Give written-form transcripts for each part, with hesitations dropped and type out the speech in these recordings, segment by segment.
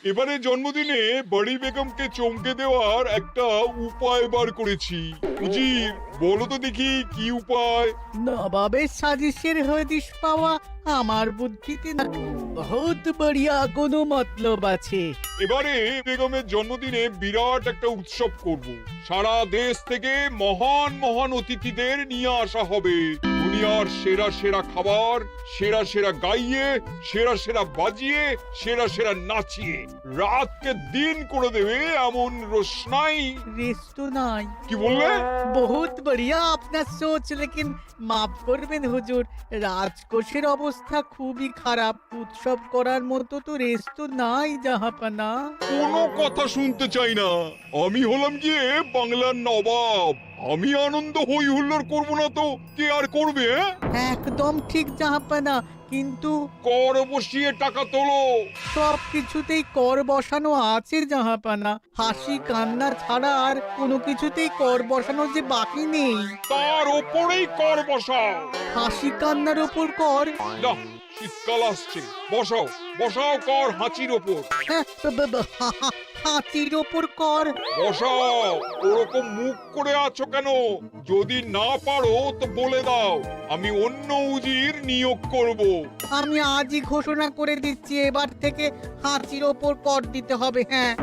এবারে জন্মদিনে বড়ি বেগমকে চমকে দেওয়ার একটা উপায় বার করেছি। উজির, বলো তো দেখি কি উপায়? নবাবের সাজিশের হদিশ পাওয়া আমার বুদ্ধিতে না। বহুত বড়িয়া কোনো মতলব আছে। এবারে বেগমের জন্মদিনে বিরাট একটা উৎসব করব। সারা দেশ থেকে মহান মহান অতিথিদের নিয়ে আসা হবে। দুনিয়ার সেরা সেরা খাবার, সেরা সেরা গাইয়ে, সেরা সেরা বাজিয়ে, সেরা সেরা নাচিয়ে রাতকে দিন করে দেবে এমন রোশনাই। রেস্ট নাই। কি বললে? বহুত বড়িয়া আপনার সোচ, লেকিন মাফ করবেন হুজুর, রাজকোষের অবস্থা খুবই খারাপ। উৎসব করার মতো তো রেস্ট নাই জাহাপানা। কোনো কথা শুনতে চাই না। আমি হলাম গিয়ে বাংলার নবাব। আমি আনন্দ হই হুল্লোড় করবো না তো কে আর করবে? একদম ঠিক জাহাপানা, কিন্তু কর বসিয়ে টাকা তোলো। সব কিছুতেই কর বসানো আছে জাহাপানা। হাসি কান্না ছাড়া আর কোনো কিছুতেই কর বসানো যে বাকি নেই। তার ওপরেই কর বসাও। হাসি কান্নার ওপর কর? না, শীতকাল আসছে, বসাও বসাও কর হাঁচির ওপর। হ্যাঁ, হাতির ওপর কর? বসাও। ওরকম মুখ করে আছো কেন? যদি না পারো তো বলে দাও, আমি অন্য উজির নিয়োগ করব। আমি আজই ঘোষণা করে দিচ্ছি, এবার থেকে হাতির ওপর কর দিতে হবে। হ্যাঁ,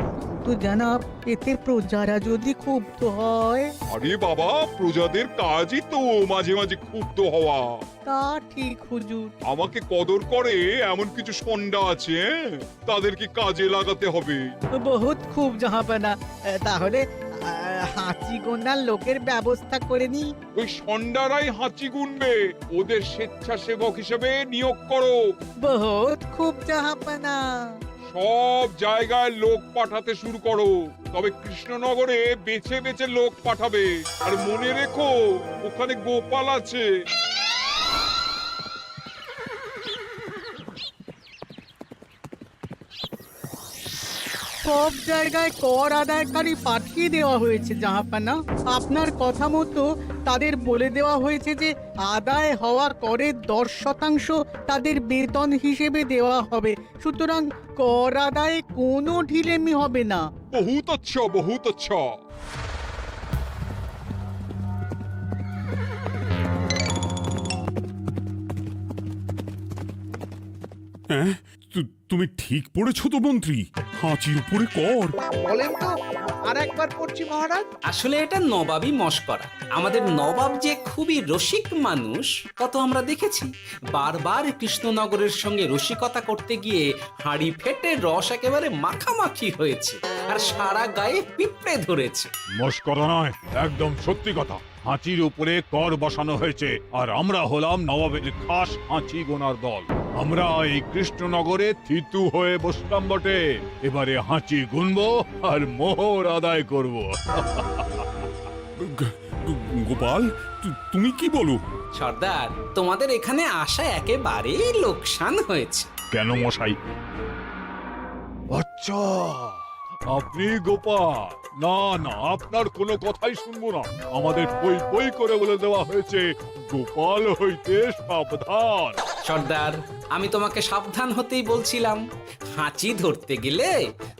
তো জানাব, এতে প্রজারা যদি ক্ষুব্ধ হয়? আরে বাবা, প্রজাদের কাজই তো মাঝে মাঝে ক্ষুব্ধ হওয়া। তা ঠিক হুজুর। আমাকে কদর করে এমন কিছু সন্ডা আছে, তাদেরকে কাজে লাগাতে হবে। বহুত খুব জাহাপানা। তাহলে হাঁচি গোনার লোকের ব্যবস্থা করে নি। ওই সন্ডারাই হাঁচি গুনবে। ওদের স্বেচ্ছাসেবক হিসেবে নিয়োগ করো। বহুত খুব জাহাপানা। সব জায়গায় লোক পাঠাতে শুরু করো। তবে কৃষ্ণনগরে বেছে বেছে লোক পাঠাবে। আর মনে রেখো, ওখানে গোপাল আছে। সব জায়গায় কর আদায়কারী পাঠিয়ে দেওয়া হয়েছে জাহাপানা। আপনার কথা মতো তাদের বলে দেওয়া হয়েছে যে আদায় হওয়া করের 10% তাদের বেতন হিসেবে দেওয়া হবে। সুতরাং কর আদায়ে কোনো ঢিলেমি হবে না। বহুত আচ্ছা, বহুত আচ্ছা। হ্যাঁ, তুমি ঠিক পড়েছো তো মন্ত্রী? হাঁচির উপরে কর? বলেন তো, আর একবার পড়ছি মহারাজ। আসলে এটা নবাবই মশকরা। আমাদের নবাব যে খুবই রসিক মানুষ তা তো আমরা দেখেছি। বারবার কৃষ্ণনগরের সঙ্গে রসিকতা করতে গিয়ে হাঁড়ি ফেটে রস একেবারে মাখামাখি হয়েছে, আর সারা গায়ে পিঁপড়ে ধরেছে। মস্করা নয়, একদম সত্যি কথা। হাঁচির উপরে কর বসানো হয়েছে, আর আমরা হলাম নবাবের খাস হাঁচি গোনার দল। আমরা এই কৃষ্ণনগরে থিতু হয়ে বসলাম বটে। এবারে হাঁচি গুনবো আর মোহর আদায় করব। গোপাল, তুমি কি বলো? সর্দার, তোমাদের এখানে আসা একেবারেই লোকসান হয়েছে। কেন মশাই? আচ্ছা, আপনি গোপাল? না না, আপনার কোনো কথাই শুনবো না। আমাদের বই বই করে বলে দেওয়া হয়েছে, গোপাল হইতে সাবধান। সর্দার, আমি তোমাকে সাবধান হতেই বলছিলাম। হাঁচি ধরতে গেলে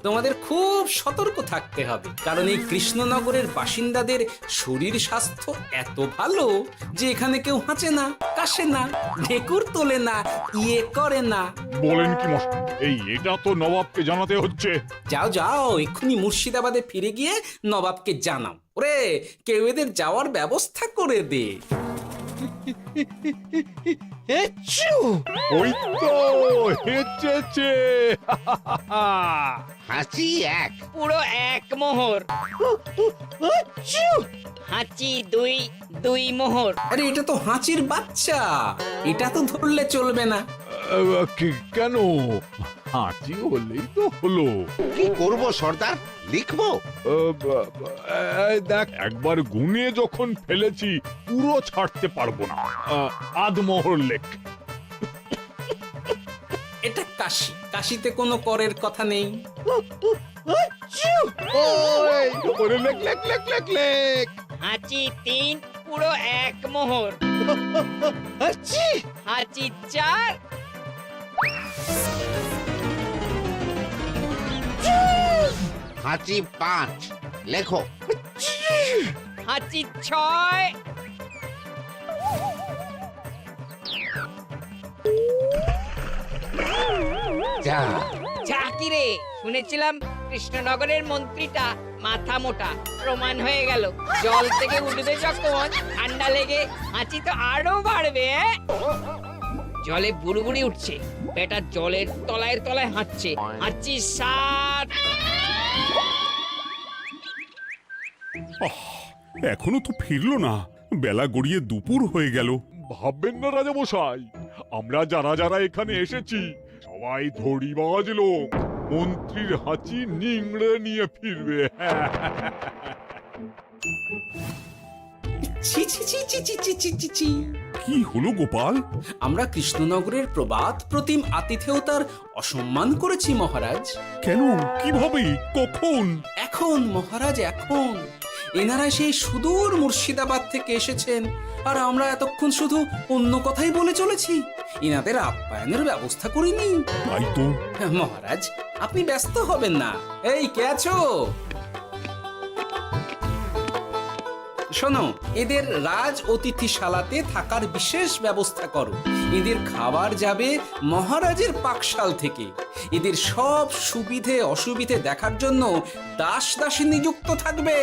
তোমাদের খুব সতর্ক থাকতে হবে, কারণ এই কৃষ্ণনগরের বাসিন্দাদের শরীর স্বাস্থ্য এত ভালো যে এখানে কেউ হাঁচে না, কাশে না, ঢেকুর তোলে না, ইয়ে করে না। বলেন কি মশাই? এটা তো নবাবকে জানাতে হচ্ছে। যাও যাও, এক্ষুনি মুর্শিদাবাদে ফিরে গিয়ে নবাবকে জানাও। ওরে, কেউ এদের যাওয়ার ব্যবস্থা করে দে। ওই তো হেঁচেছে। হাঁচি এক, পুরো এক মোহর। হাঁচি দুই, দুই মোহর। আরে, এটা তো হাঁচির বাচ্চা, এটা তো ধরলে চলবে না। কেন? হাঁচি হলেই তো হলো। কি করব সর্দার, লিখবো? দেখ, একবার গুনে যখন ফেলেছি পুরো ছাড়তে পারবো না। আধমোহর লেখ। এটা কাশি, কাশিতে কোনো করের কথা নেই। লেখ লেখ লেখ লেখ লেখ। হাঁচি তিন, পুরো এক মোহর। হাঁচি চার, হাঁচি 5 লেখো। হাঁচি 6 যা যা কি রে, শুনেছিলাম কৃষ্ণনগরের মন্ত্রীটা মাথা মোটা, প্রমাণ হয়ে গেল। জল থেকে উঠবে যখন ঠান্ডা লেগে হাঁচি তো আরো বাড়বে। জলে বুড়ুবুড়ি উঠছে, বেটা জলের তলায় তলায় হাঁটছে। হাঁচি 7। এখনো তো ফিরলো না, বেলা গড়িয়ে দুপুর হয়ে গেল। ভাববেন না রাজামশাই, আমরা যারা যারা এখানে এসেছি সবাই ধড়িবাজ লোক। মন্ত্রীর হাঁচি নিংড়ে নিয়ে ফিরবে। ছি ছি ছি ছি ছি ছি ছি ছি ছি। কি হলো গোপাল? আমরা কৃষ্ণনগরের প্রবাদ প্রতিম আতিথেয়তার অসম্মান করেছি মহারাজ। কেন? কিভাবে? কখন? এখন মহারাজ, এখন এনারা সেই সুদূর মুর্শিদাবাদ থেকে এসেছেন, আর আমরা এতক্ষণ শুধু অন্য কথাই বলে চলেছি, এনাদের আপ্যায়নের ব্যবস্থা করিনি। তাই তো। মহারাজ, আপনি ব্যস্ত হবেন না। এই কে আছো? শোনো, এদের রাজ অতিথিশালাতে থাকার বিশেষ ব্যবস্থা করো। এদের খাবার যাবে মহারাজের পাকশাল থেকে। এদের সব সুবিধে অসুবিধে দেখার জন্য দাস দাসী নিযুক্ত থাকবে।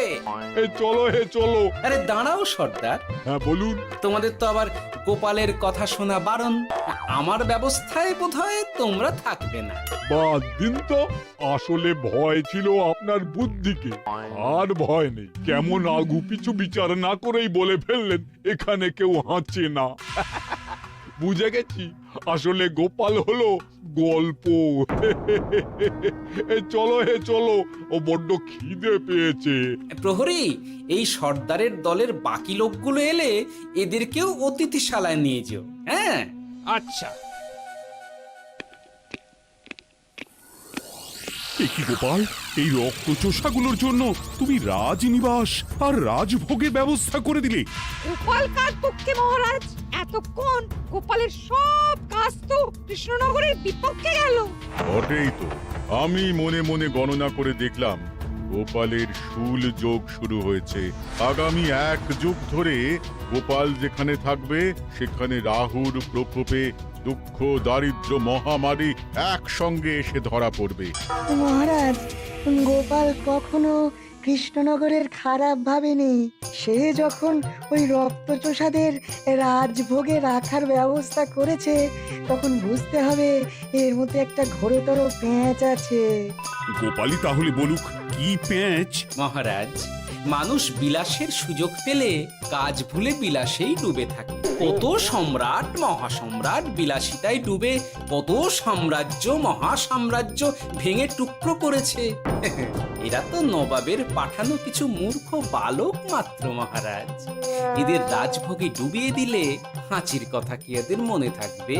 চলো চলো। আরে দাঁড়াও সর্দার, হ্যাঁ বলুন। তোমাদের তো আবার গোপালের কথা শোনা বারণ। আমার ব্যবস্থায় বোধহয় তোমরা থাকবে না। বাদ দিন তো, আসলে ভয় ছিল আপনার বুদ্ধিকে, আর ভয় নেই। কেমন আগু পিছু বিচার না করেই বলে ফেললেন এখানে কেউ হাঁচে না। বুঝে গেছি, আসলে গোপাল হলো গল্প। চলো চলো, ও বড্ড খিদে পেয়েছে। প্রহরী, এই সর্দারের দলের বাকি লোকগুলো এলে এদেরকেও অতিথিশালায় নিয়ে যেও। হ্যাঁ, আচ্ছা। কি গোপাল, এই রক্তচোষাগুলোর জন্য তুমি রাজনিবাস আর রাজভোগের ব্যবস্থা করে দিলে? গোপাল কার পক্ষে মহারাজ? এতক্ষণ গোপালের সব কাজ তো কৃষ্ণনগরের বিপক্ষে গেল। বটেই তো, আমি মনে মনে গণনা করে দেখলাম গোপালের শুল যোগ শুরু হয়েছে। আগামী 1 যুগ ধরে গোপাল যেখানে থাকবে সেখানে রাহুর প্রকোপে দুঃখ দারিদ্র মহামারী একসঙ্গে এসে ধরা পড়বে। মহারাজ, গোপাল কখনো কৃষ্ণনগরের খারাপ ভাবেনি। সে যখন ওই রক্তচোষাদের রাজভোগে রাখার ব্যবস্থা করেছে, তখন বুঝতে হবে এর মধ্যে একটা ঘোরতর পেঁচ আছে। গোপালই তাহলে বলুক, কি পেঁচ? মহারাজ, মানুষ বিলাসের সুযোগ পেলে কাজ ভুলে বিলাসেই ডুবে থাকে। কত সম্রাট মহাসম্রাট বিলাসিতায় ডুবে কত সাম্রাজ্য মহাসাম্রাজ্য ভেঙে টুকরো করেছে। এরা তো নবাবের পাঠানো কিছু মূর্খ বালক মাত্র মহারাজ। এদের রাজভোগে ডুবিয়ে দিলে হাঁচির কথা কি এদের মনে থাকবে?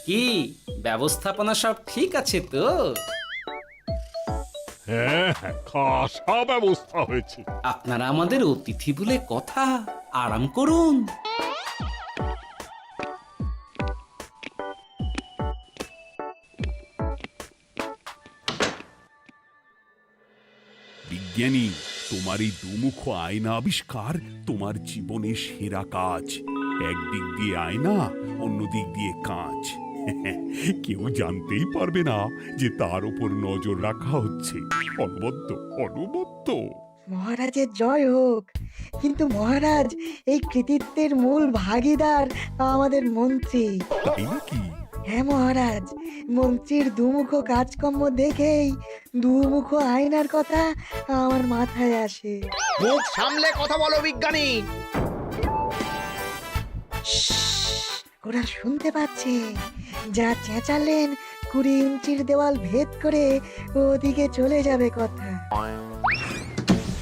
কি ব্যবস্থাপনা সব ঠিক আছে তো? হ্যাঁ, খাসা ব্যবস্থা হয়েছে। আপনারা আমাদের অতিথি বলে কথা, আরাম করুন। বিজ্ঞানী, তোমার এই দুমুখ আয়না আবিষ্কার তোমার জীবনের সেরা কাজ। একদিক দিয়ে আয়না, অন্য দিক দিয়ে কাঁচ। কেউ জানতেই পারবে না যে তার উপর নজর রাখা হচ্ছে। অনবদ্য অনবদ্য। মহারাজের জয় হোক। কিন্তু মহারাজ, এই কৃতিত্বের মূল ভাগীদার আমাদের মন্ত্রী। তাই নাকি? হ্যাঁ মহারাজ, মন্ত্রীর দুমুখ কাজকর্ম দেখেই দুমুখ আয়নার কথা আমার মাথায় আসে। মুখ সামলে কথা বলো বিজ্ঞানী। ওরা শুনতে পাচ্ছে। যা চেঁচালেন 20 ইঞ্চির দেওয়াল ভেদ করে ওদিকে চলে যাবে কথা।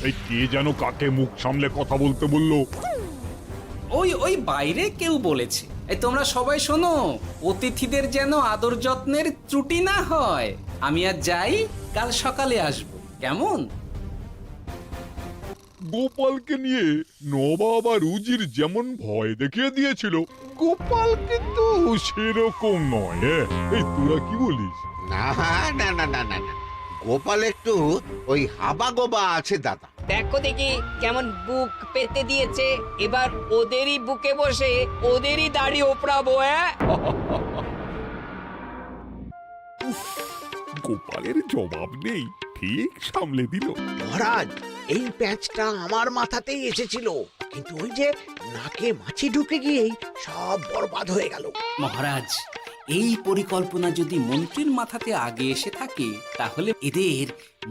এই কে যেন কাকে মুখ সামলে কথা বলতে বললো? ওই বাইরে কেউ বলেছে। এই তোমরা সবাই শোনো, অতিথিদের যেন আদর যত্নের ত্রুটি না হয়। আমি আর যাই, কাল সকালে আসব, কেমন? গোপালকে নিয়ে নবাব আর উজির যেমন ভয় দেখিয়ে দিয়েছিল, গোপাল কিন্তু সেরকম নয়। এই তোরা কি বলিস? না না না না না না, গোপাল একটু ওই হাবা গোবা আছে দাদা। দেখো দেখি কেমন বুক পেতে দিয়েছে, এবার ওদেরই বুকে বসে ওদেরই দাড়ি ওপরাবো। গোপালের জবাব নেই, ঠিক সামলে দিল। মহারাজ, এই প্যাঁচটা আমার মাথাতেই এসেছিল, কিন্তু ওই যে নাকে মাছি ঢুকে গিয়েই সব বরবাদ হয়ে গেল। মহারাজ, এই পরিকল্পনা যদি মন্ত্রীর মাথাতে আগে এসে থাকে, তাহলে এদের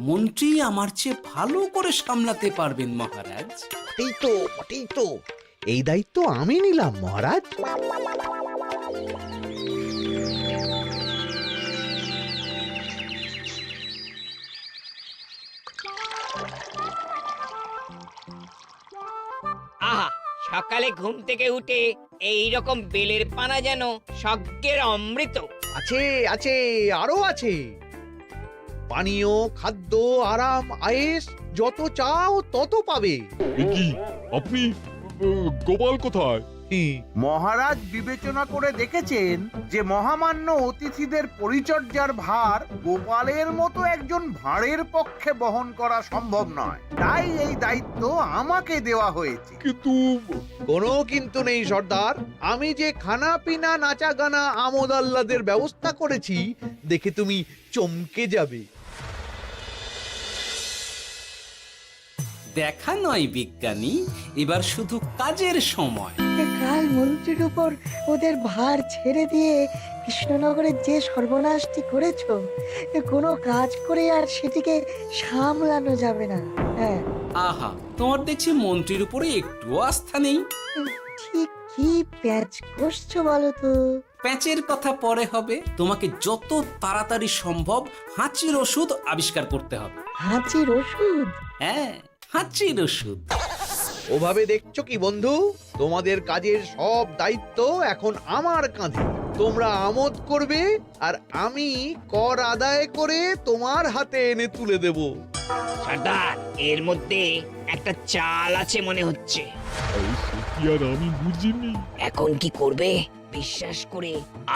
মন্ত্রী আমার চেয়ে ভালো করে সামলাতে পারবেন মহারাজ। বটেই তো, এই দায়িত্ব আমি নিলাম মহারাজ। আহা, সকালে ঘুম থেকে উঠে এই রকম বেলের পানা যেন স্বর্গের অমৃত। আছে আছে, আরো আছে। পানীয়, খাদ্য, আরাম, আয়েশ, যত চাও তত পাবে। এ কি, আপনি গোপাল কোথায়? মহারাজ বিবেচনা করে দেখেছেন যে মহামান্য অতিথিদের পরিচর্যার ভার গোপালের মতো একজন ভাঁড়ের পক্ষে বহন করা সম্ভব নয়, তাই এই দায়িত্ব আমাকে দেওয়া হয়েছে। কিন্তু কোনো কিন্তু নেই সর্দার, আমি যে খানা পিনা নাচা গানা আমোদ আহ্লাদের ব্যবস্থা করেছি দেখে তুমি চমকে যাবে। দেখা নয় বিজ্ঞানী, এবার শুধু কাজের সময়। কাল মন্ত্রীর উপর ওদের ভার ছেড়ে দিয়ে কৃষ্ণনগরের যে সর্বনাশটি করেছো, কোনো কাজ করে আর সেটিকে সামলানো যাবে না। হ্যাঁ, আহা, তোমার দেখছি মন্ত্রীর উপরে একটুও আস্থা নেই। ঠিক কি প্যাচ করছো বলো তো? প্যাচের কথা পরে হবে, তোমাকে যত তাড়াতাড়ি সম্ভব হাঁচির ওষুধ আবিষ্কার করতে হবে। হাঁচির ওষুধ? হ্যাঁ, হাঁচির ওষুধ। ওভাবে দেখছো কি বন্ধু? তোমাদের কাজের সব দায়িত্ব এখন আমার কাঁধে। তোমরা আমোদ করবে আর আমি কর আদায় করে তোমার হাতে এনে তুলে দেব। সর্দার, এর মধ্যে একটা চাল আছে মনে হচ্ছে। কি আর আমি বুঝিনি। এখন কি করবে? বিশ্বাস করে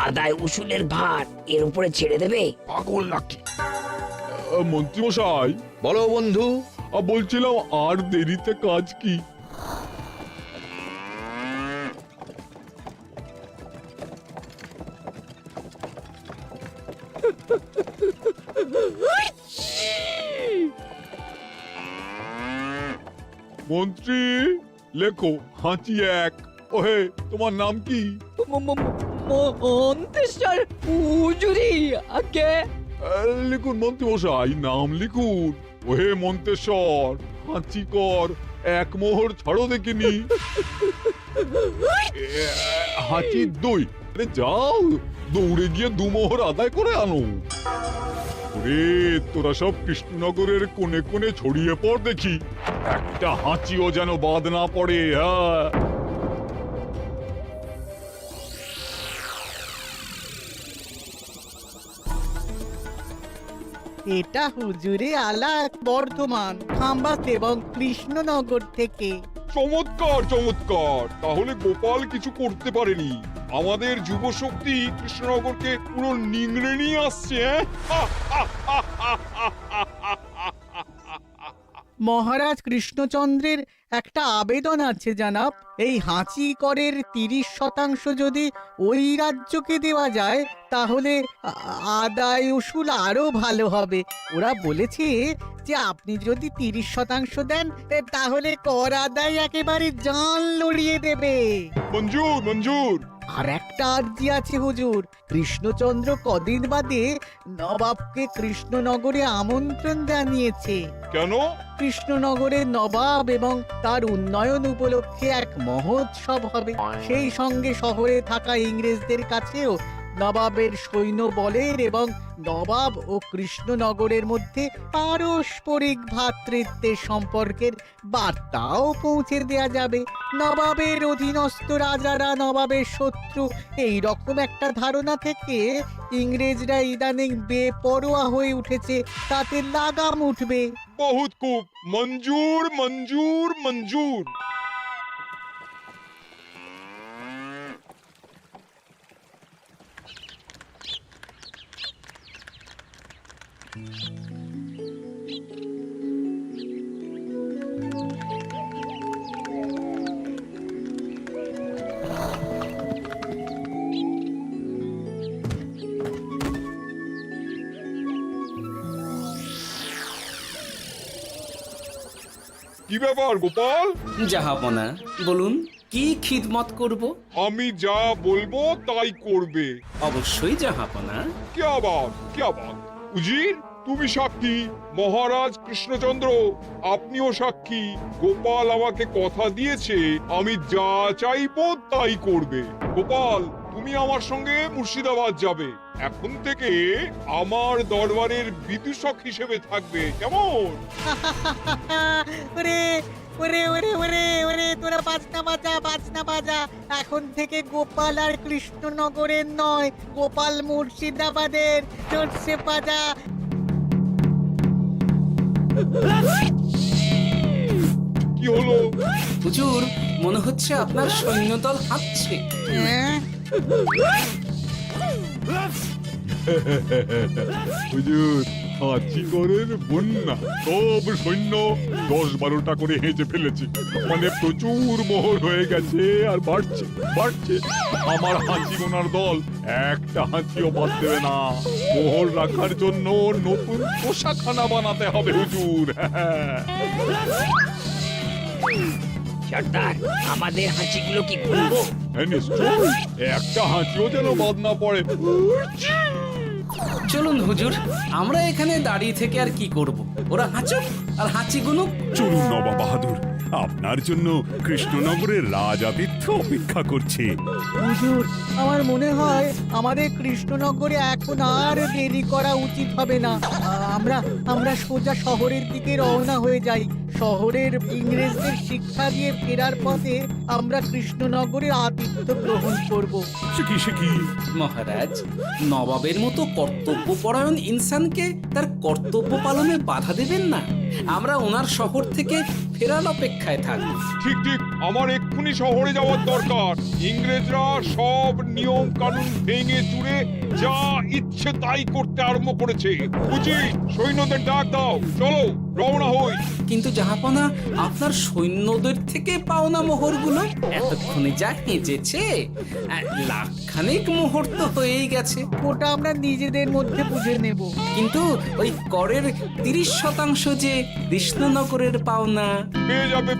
আদায় উসুলের ভার এর উপরে ছেড়ে দেবে? পাগল নাকি? মন্ত্রী মশাই, বলো বন্ধু। বলছিলাম আর দেরিতে কাজ কি? মন্ত্রী, লেখো হাঁচি এক। ওহে, তোমার নাম কি? মন্ত্রেশ্বর উজুরি আগে। লিখুন মন্ত্রী মশাই, নাম লিখুন। ওহে মন্তেশ্বর, হাঁচি কর, এক মোহর ছাড়ো দেখিনি। হাঁচি দুই। আরে যাও, দৌড়ে গিয়ে দু মোহর আদায় করে আনো। ওরে, তোরা সব কৃষ্ণনগরের কোণে কোণে ছড়িয়ে পড় দেখি, একটা হাঁচিও যেন বাদ না পড়ে। হ্যাঁ, এটা হুজুরে আলাক বর্ধমান, খাম্বাত এবং কৃষ্ণনগর থেকে। চমৎকার চমৎকার। তাহলে গোপাল কিছু করতে পারেনি, আমাদের যুব শক্তি কৃষ্ণনগরকে পুরো নিংড়ে নিয়ে আসছে। মহারাজ কৃষ্ণচন্দ্রের একটা আবেদন আছে জানাব। এই হাঁচি করের 30% যদি ওই রাজ্যকে দেওয়া যায়, তাহলে আদায় উসুল আরো ভালো হবে। ওরা বলেছে যে আপনি যদি 30% দেন, তাহলে কর আদায় একেবারে জান লড়িয়ে দেবে। মঞ্জুর মঞ্জুর। আর একটা আর্জি আছে হুজুর, কৃষ্ণচন্দ্র কদিন বাদে নবাবকে কৃষ্ণনগরে আমন্ত্রণ জানিয়েছে। কেন? কৃষ্ণনগরের নবাব এবং তার উন্নয়ন উপলক্ষে এক মহোৎসব হবে। সেই সঙ্গে শহরে থাকা ইংরেজদের কাছেও নবাবের সৈন্য বলের এবং নবাব ও কৃষ্ণনগরের মধ্যে পারস্পরিক ভ্রাতৃত্বের সম্পর্কের বার্তাও পৌঁছে দেয়া যাবে। নবাবের অধীনস্থ রাজারা নবাবের শত্রু, এই রকম একটা ধারণা থেকে ইংরেজরা ইদানিং বেপরোয়া হয়ে উঠেছে, তাতে লাগাম উঠবে। বহুত খুব, মঞ্জুর মঞ্জুর মঞ্জুর। কি ব্যাপার গোপাল? জাহাপনা বলুন, কি খিদমত করব? আমি যা বলবো তাই করবে। অবশ্যই জাহাপনা। क्या बात উজির, তুমি সাক্ষী, মহারাজ কৃষ্ণচন্দ্র আপনিও সাক্ষী। গোপাল আমাকে কথা দিয়েছে আমি যা চাইবো তাই করবে। গোপাল, তুমি আমার সঙ্গে মুর্শিদাবাদ যাবে। এখন থেকে আমার দরবারের বিদূষক হিসেবে থাকবে, কেমন? ওরে ওরে ওরে ওরে ওরে, তোরা বাজনা বাজা। এখন থেকে গোপাল আর কৃষ্ণনগরের নয়, গোপাল মুর্শিদাবাদের। জোরসে বাজা। কি হলো? হুজুর, মনে হচ্ছে আপনার সৈন্যদল হাঁটছে। হ্যাঁ? হুজুর, হাঁচিগড়ের বন্যা সব সৈন্য 10-12টা করে হেঁচে ফেলেছে, মানে প্রচুর মোহর হয়ে গেছে আর বাড়ছে বাড়ছে। আমার হাঁচি গোনার দল একটা হাঁচিও বাদ দেবে না। মোহর রাখার জন্য নতুন পোশাকখানা বানাতে হবে হুজুর। সর্দার, আমাদের হাঁচিগুলো কি খুলবো? হ্যাঁ, নিশ্চয়, একটা হাঁচিও যেন বাদ না পড়ে। চলুন হুজুর, আমরা এখানে দাঁড়িয়ে থেকে আর কি করব? ওরা হাঁচুক আর হাঁচি গুনুক। চলুন নবাব বাহাদুর, আপনার জন্য কৃষ্ণনগরের রাজাতিথ্য অপেক্ষা করছে। হুজুর, আমার মনে হয় আমাদের কৃষ্ণনগরে এখন আর দেরি করা উচিত হবে না। আমরা সোজা শহরের দিকে রওনা হয়ে যাই। শহরের ইংরেজদের শিক্ষা দিয়ে ফেরার পথে আমরা কৃষ্ণনগরের আতিথ্য গ্রহণ করব। সে কি মহারাজ, নবাবের মতো কর্তব্যপরায়ণ ইনসানকে তার কর্তব্য পালনে বাধা দেবেন না। আমরা ওনার শহর থেকে ফেরার অপেক্ষায় থাকব। ঠিক, আমার এক্ষুনি শহরে যাওয়ার দরকার। ইংরেজরা সব নিয়ম কানুন ভেঙে চুরে যা ইচ্ছে তাই করতে আরম্ভ করেছে। বুঝি, সৈন্যদের ডাক দাও, চলো রওনা হই। কিন্তু জাহাপনা, আপনার সৈন্যদের থেকে পাওনা মোহরগুলো এতক্ষণে যা হেঁচেছে, লাখখানেক মোহর তো হয়েই গেছে। ওটা আমরা নিজেদের মধ্যে বুঝে নেব। কিন্তু ওই করের 30% যে কৃষ্ণনগরের পাওনা।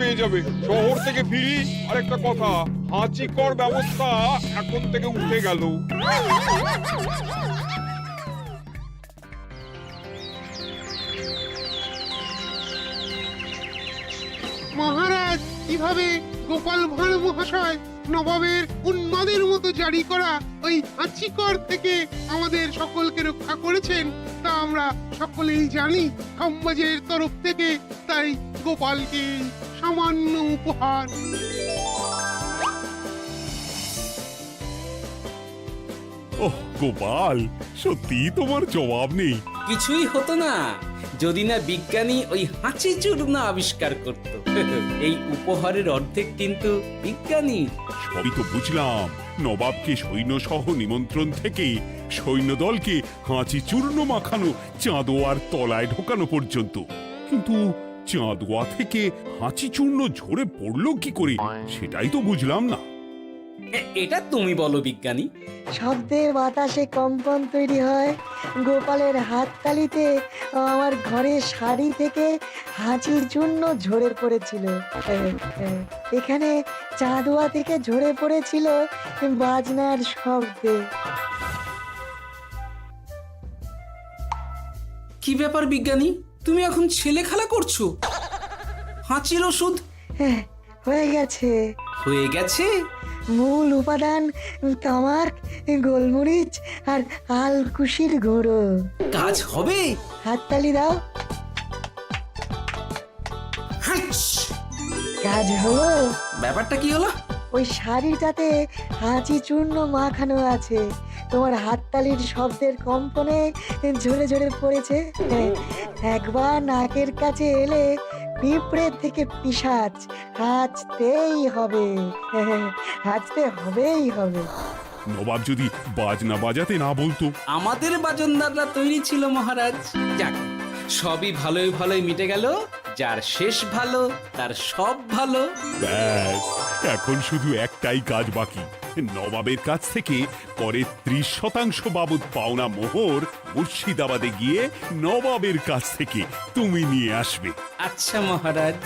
পেয়ে যাবে। শহর থেকে ফিরি। আরেকটা কথা, হাঁচি কর ব্যবস্থা এখন থেকে উঠে গেল। মহারাজ, কিভাবে গোপাল ভাঁড় মহাশয় নবাবের উন্মাদের মতো জারি করা ওই হাঁচিকর থেকে আমাদের সকলকে রক্ষা করেছেন তা আমরা সকলেই জানি। সমাজের তরফ থেকে তাই গোপালকে সামান্য উপহার। ওহ গোপাল, সত্যি তোমার জবাব নেই। কিছুই হতো না যদি না বিজ্ঞানী ওই হাঁচি চূর্ণ আবিষ্কার করত। এই উপহারের অর্ধেক কিন্তু বিজ্ঞানী। সবই তো বুঝলাম, নবাবকে সৈন্য সহ নিমন্ত্রণ থেকে সৈন্যদলকে হাঁচি চূর্ণ মাখানো, চাঁদোয়ার তলায় ঢোকানো পর্যন্ত। কিন্তু চাঁদোয়া থেকে হাঁচি চূর্ণ ঝরে পড়লো কি করে, সেটাই তো বুঝলাম না। এটা তুমি বলো বিজ্ঞানী। শব্দের বাতাসে কম্পন তৈরি হয়। গোপালের হাততালিতে আমার ঘরের শাড়ি থেকে হাঁচির জন্য ঝরে পড়েছিল। এখানে চাঁদোয়া থেকে ঝরে পড়েছিল বাজনার শব্দে। কি ব্যাপার বিজ্ঞানী, তুমি এখন ছেলে খেলা করছো? হাঁচির ওষুধ হয়ে গেছে। হয়ে গেছে। মূল উপাদান তামাক, গোলমরিচ আর আলকুশির গুঁড়ো। কাজ হবে। হাততালি দাও। হাইস! কাজ হলো। ব্যাপারটা কি হলো? ওই শাড়িটাতে হাঁচি চূর্ণ মাখানো আছে, তোমার হাততালির শব্দের কম্পনে ঝরে ঝরে পড়েছে। একবার নাকের কাছে এলে পিঁপড়ের থেকে পিশাচ, হাঁচতেই হবে, হাঁচতে হবেই হবে। নবাব যদি বাজনা বাজাতে না বলতো। আমাদের বাজনদাররা তৈরি ছিল মহারাজ। যাক, সবই ভালোই ভালোই মিটে গেল। যার শেষ ভালো তার সব ভালো। ব্যাস, এখন শুধু একটাই কাজ বাকি। নবাবের কাছ থেকে করের 30% বাবদ পাওনা মোহর মুর্শিদাবাদে গিয়ে নবাবের কাছ থেকে তুমি নিয়ে আসবে। আচ্ছা মহারাজ।